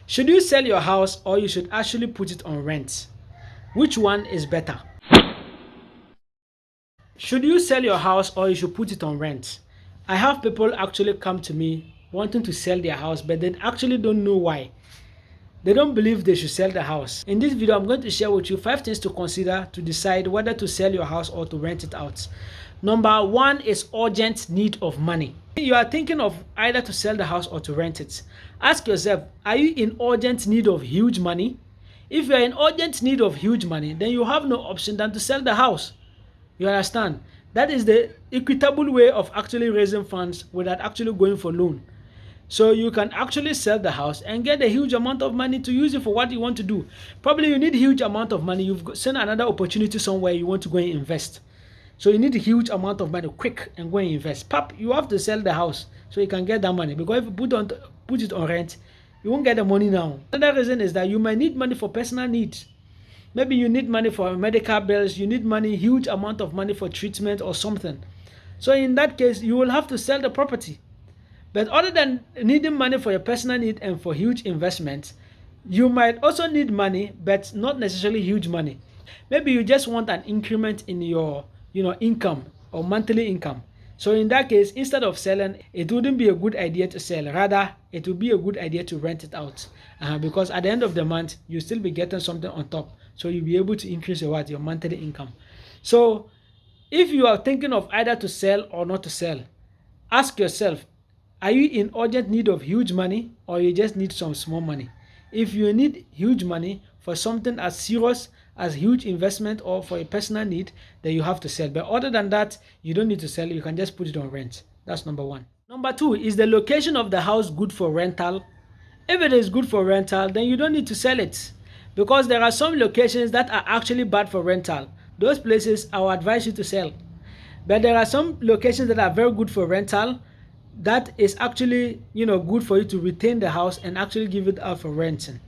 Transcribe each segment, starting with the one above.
Should you sell your house or you should actually put it on rent? Which one is better? Should you sell your house or you should put it on rent? I have people actually come to me wanting to sell their house, but they actually don't know why. They don't believe they should sell the house. In this video, I'm going to share with you 5 things to consider to decide whether to sell your house or to rent it out. Number 1 is urgent need of money. You are thinking of either to sell the house or to rent it. Ask yourself, are you in urgent need of huge money? If you are in urgent need of huge money, then you have no option than to sell the house. You understand? That is the equitable way of actually raising funds without actually going for loan. So you can actually sell the house and get a huge amount of money to use it for what you want to do. Probably you need a huge amount of money. You've seen another opportunity somewhere you want to go and invest. So you need a huge amount of money quick and go and invest. Pap, you have to sell the house so you can get that money. Because if you put it on rent, you won't get the money now. Another reason is that you might need money for personal needs. Maybe you need money for medical bills. You need money, huge amount of money for treatment or something. So in that case, you will have to sell the property. But other than needing money for your personal need and for huge investments, you might also need money, but not necessarily huge money. Maybe you just want an increment in your income or monthly income. So in that case, instead of selling, it wouldn't be a good idea to sell. Rather, it would be a good idea to rent it out because at the end of the month, you'll still be getting something on top. So you'll be able to increase your monthly income. So if you are thinking of either to sell or not to sell, ask yourself, are you in urgent need of huge money or you just need some small money? If you need huge money for something as serious as huge investment or for a personal need, then you have to sell. But other than that, you don't need to sell. You can just put it on rent. That's number 1. Number 2, is the location of the house good for rental? If it is good for rental, then you don't need to sell it because there are some locations that are actually bad for rental. Those places, I will advise you to sell. But there are some locations that are very good for rental that is actually good for you to retain the house and actually give it out for renting.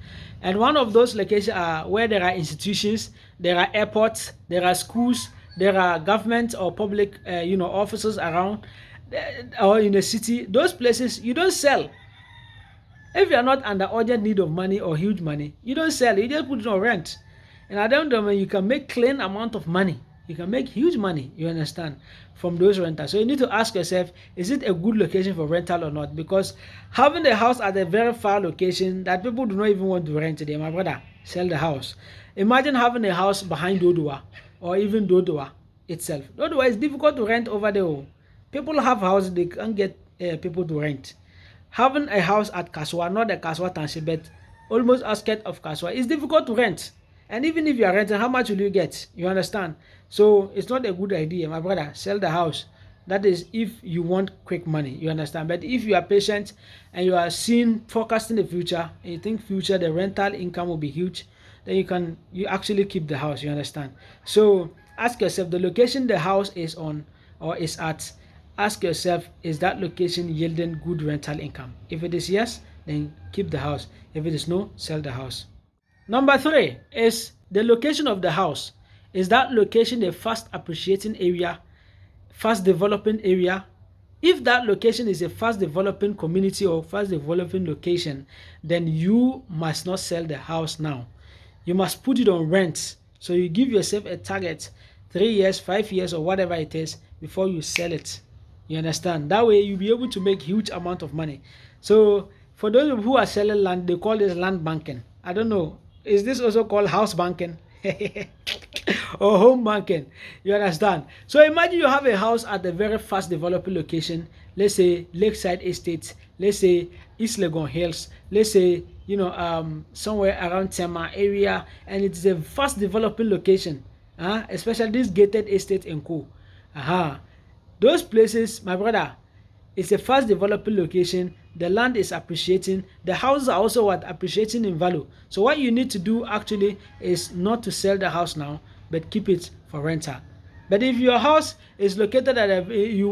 And one of those locations are where there are institutions, there are airports, there are schools, there are government or public offices around or in the city. Those places you don't sell. If you are not under urgent need of money or huge money, you don't sell. You just put it on rent, and at the end of the day, you can make clean amount of money. You can make huge money, you understand, from those rentals. So you need to ask yourself, is it a good location for rental or not? Because having the house at a very far location that people do not even want to rent today, my brother, sell the house. Imagine having a house behind Dodowa or even Dodowa itself. Dodowa is difficult to rent over there. People have houses, they can't get people to rent. Having a house at Kaswa, not the Kaswa township, but almost outskirts of Kaswa, is difficult to rent. And even if you are renting, how much will you get? You understand? So it's not a good idea, my brother. Sell the house. That is if you want quick money. You understand? But if you are patient and you are forecasting the future, and you think future the rental income will be huge, then you actually keep the house. You understand? So ask yourself, the location the house is on or is at. Ask yourself, is that location yielding good rental income? If it is yes, then keep the house. If it is no, sell the house. Number 3 is the location of the house. Is that location a fast appreciating area, fast developing area? If that location is a fast developing community or fast developing location, then you must not sell the house now. You must put it on rent. So you give yourself a target, 3 years, 5 years, or whatever it is, before you sell it. You understand? That way you'll be able to make huge amount of money. So for those who are selling land, they call this land banking. I don't know. Is this also called house banking or home banking? You understand? So imagine you have a house at a very fast developing location. Let's say Lakeside Estate. Let's say East Legon Hills. Let's say somewhere around Tema area, and it's a fast developing location. Especially this gated estate in Co. Those places, my brother, it's a fast developing location. The land is appreciating. The houses are also appreciating in value. So what you need to do actually is not to sell the house now, but keep it for rental. But if your house is located at you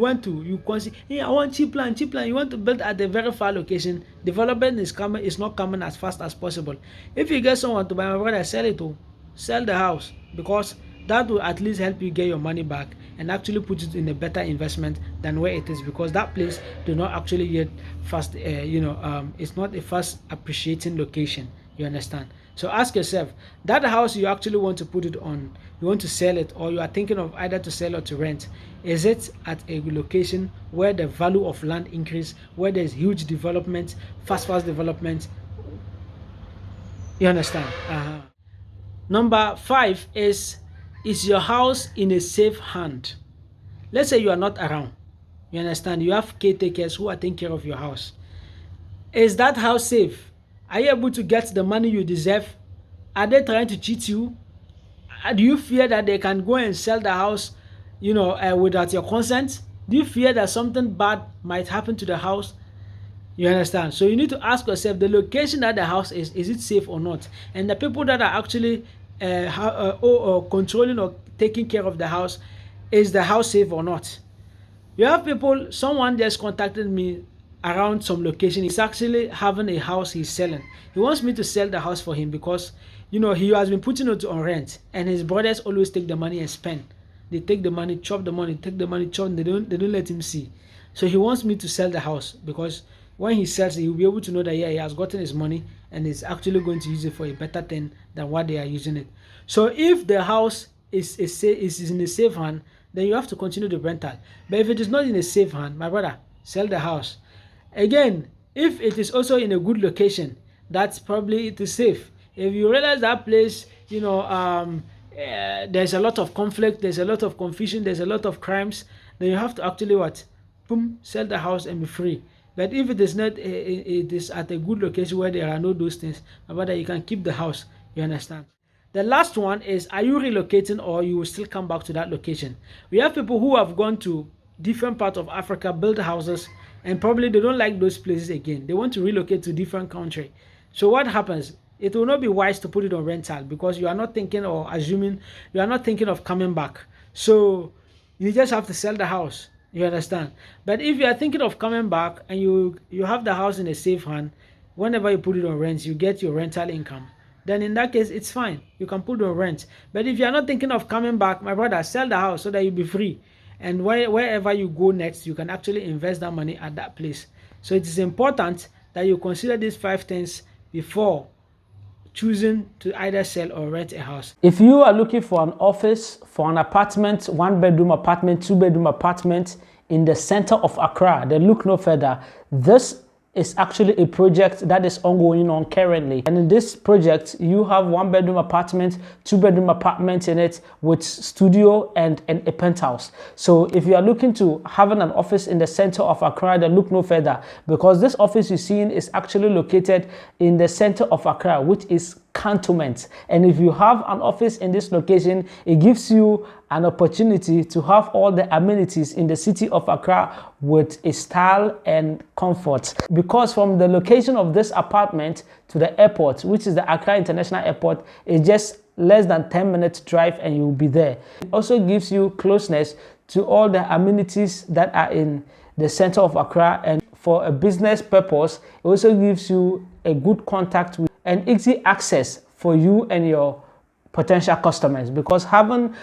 consider, hey, I want cheap land. You want to build at a very far location. Development is not coming as fast as possible. If you get someone to buy, my brother, sell the house, because that will at least help you get your money back and actually put it in a better investment than where it is, because that place do not actually get fast it's not a fast appreciating location. You understand? So ask yourself, that house you actually want to put it on, you want to sell it, or you are thinking of either to sell or to rent, is it at a location where the value of land increase, where there's huge development, fast development? You understand? Number 5 is your house in a safe hand? Let's say you are not around. You understand? You have caretakers who are taking care of your house. Is that house safe? Are you able to get the money you deserve? Are they trying to cheat you? Do you fear that they can go and sell the house, without your consent? Do you fear that something bad might happen to the house? You understand? So you need to ask yourself, the location that the house is it safe or not? And the people that are actually controlling or taking care of the house, is the house safe or not? You have people, someone just contacted me around some location. He's actually having a house he's selling. He wants me to sell the house for him because he has been putting it on rent, and his brothers always take the money and spend. They take the money, chop the money, take the money, chop, and they don't let him see. So he wants me to sell the house, because when he sells it, he'll be able to know that he has gotten his money and is actually going to use it for a better thing than what they are using it. So if the house is in a safe hand, then you have to continue the rental. But if it is not in a safe hand, my brother, sell the house. Again, if it is also in a good location, that's probably it is safe. If you realize that place, there's a lot of conflict, there's a lot of confusion, there's a lot of crimes, then you have to actually boom, sell the house and be free. But if it is not, it is at a good location where there are no those things, my brother, you can keep the house. You understand? The last one is, are you relocating, or you will still come back to that location? We have people who have gone to different parts of Africa, build houses, and probably they don't like those places again. They want to relocate to different country. So what happens? It will not be wise to put it on rental, because you are not thinking or assuming, you are not thinking of coming back. So you just have to sell the house. You understand? But if you are thinking of coming back and you have the house in a safe hand, whenever you put it on rent, you get your rental income. Then in that case, it's fine. You can put it on rent. But if you are not thinking of coming back, my brother, sell the house so that you'll be free. And wherever you go next, you can actually invest that money at that place. So it is important that you consider these 5 things before choosing to either sell or rent a house. If you are looking for an office, for an apartment, 1-bedroom apartment, 2-bedroom apartment in the center of Accra, then look no further. This is actually a project that is ongoing on currently, and in this project you have 1-bedroom apartment, 2-bedroom apartment in it with studio and a penthouse. So if you are looking to having an office in the center of Accra, then look no further, because this office you're seeing is actually located in the center of Accra, which is cantonment. And if you have an office in this location, it gives you an opportunity to have all the amenities in the city of Accra with a style and comfort. Because from the location of this apartment to the airport, which is the Accra International Airport, is just less than 10-minute drive and you'll be there. It also gives you closeness to all the amenities that are in the center of Accra, and for a business purpose, it also gives you a good contact with and easy access for you and your potential customers, because having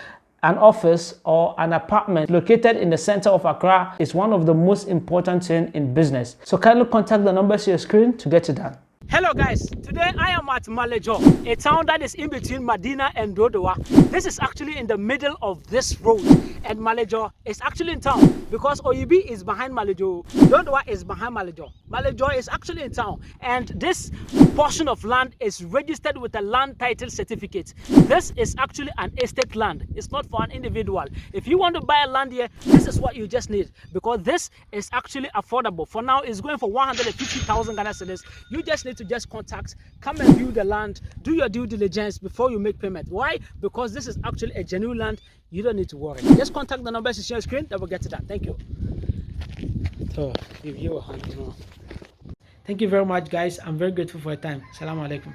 an office or an apartment located in the center of Accra is one of the most important things in business. So kindly contact the numbers on your screen to get it done. Hello guys, today I am at Malejor, a town that is in between Medina and Dodowa. This is actually in the middle of this road, and Malejor is actually in town because Oyibi is behind Malejor, Dodowa is behind Malejor. Malejor is actually in town, and this portion of land is registered with a land title certificate. This is actually an estate land. It's not for an individual. If you want to buy a land here, this is what you just need, because this is actually affordable. For now, it's going for 150,000 Ghana cedis. You just need to just contact, come and view the land, do your due diligence before you make payment. Why? Because this is actually a genuine land. You don't need to worry. Just contact the numbers on your screen, that will get it done. Thank you. So give you a hand. Thank you very much, guys. I'm very grateful for your time. Assalamu alaikum.